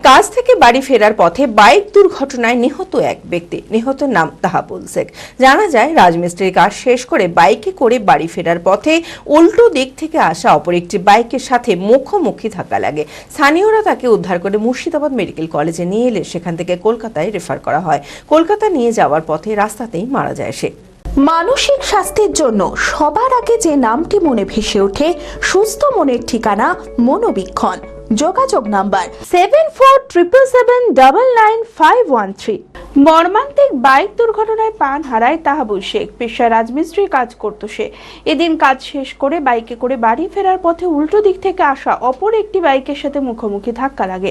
কাজ থেকে বাড়ি ফেরার পথে বাইক দুর্ঘটনায় নিহত এক ব্যক্তি। নিহতের নাম তাহাবুল শেখ। জানা যায়, রাজমিস্ত্রির কাজ শেষ করে বাইকে করে বাড়ি ফেরার পথে উল্টো দিক থেকে আসা অপর একটি বাইকের সাথে মুখোমুখি ধাক্কা লাগে। স্থানীয়রা তাকে উদ্ধার করে মুর্শিদাবাদ মেডিকেল কলেজে নিয়ে এলে সেখান থেকে কলকাতায় রেফার করা হয়। কলকাতা নিয়ে যাওয়ার পথে রাস্তাতেই মারা যায় সে। মানসিক স্বাস্থ্যের জন্য সবার আগে যে নামটি মনে ভেসে ওঠে, সুস্থ মনের ঠিকানা মনোবীক্ষণ। যোগাযোগ নাম্বার 7477799513। মর্মান্তিক বাইক দুর্ঘটনায় প্রাণ হারায় তাহাবুল শেখ। পেশায় রাজমিস্ত্রির কাজ করত সে। এদিন কাজ শেষ করে বাইকে করে বাড়ি ফেরার পথে উল্টো দিক থেকে আসা অপর একটি বাইকের সাথে মুখোমুখি ধাক্কা লাগে।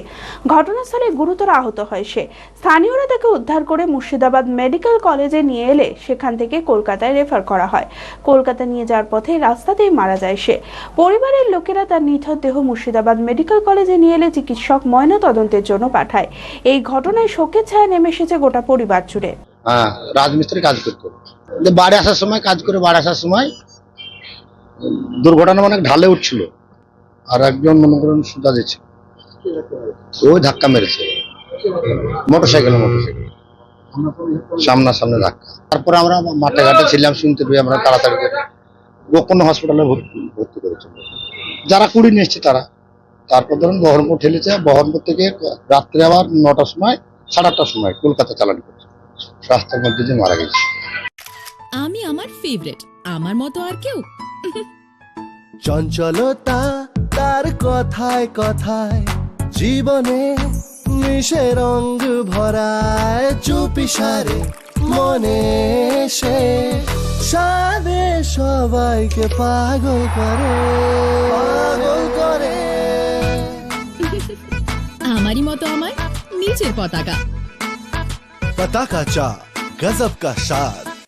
ঘটনাস্থলে গুরুতর আহত হয় সে। স্থানীয়রা তাকে উদ্ধার করে মুর্শিদাবাদ মেডিকেল কলেজে নিয়ে এলে সেখান থেকে কলকাতায় রেফার করা হয়। কলকাতা নিয়ে যাওয়ার পথে রাস্তাতেই মারা যায় সে। পরিবারের লোকেরা তার নিথর দেহ মুর্শিদাবাদ মেডিকেল কলেজে নিয়ে এলে চিকিৎসক ময়না তদন্তের জন্য পাঠায়। এই ঘটনায় শোকের ছায়া নেমে এসেছে গোটা পরিবার জুড়ে। রাজমিস্ত্রি কাজ করতো, বাড়ি আসার সময় কাজ করে বাড়ি আসার সময় দুর্ঘটনা অনেক ঢালে উঠছিল, আর একজন মনে করেন সুদা দিচ্ছে, ওই ধাক্কা মেরেছে মোটরসাইকেল সামনাসামনি ধাক্কা। তারপরে আমরা মাঠে ঘাটে ছিলাম, শুনতে পেয়ে আমরা তাড়াতাড়ি করে গোকর্ণ হসপিটালে ভর্তি করেছিল। যারা কুড়ি নিয়ে এসছে তারা, তারপর ধরুন বহরমপুর ঠেলেছে। বহরমপুর থেকে রাত্রে আবার 9টার সময় 8:30টার সময় কলকাতা চালান করছে। রাস্তার মধ্যে যে মারা গেছে। আমি আমার ফেভারিট, আমার মতো আর কেউ। চঞ্চলতা তার কথায় কথায় জীবনে মিশে রঙ ভরায়, চুপি সারে মনে সে সাদে সবাইকে পাগল করে আমারই মতো আমার নিচের পতাকা। पता का चा गजब का शाद।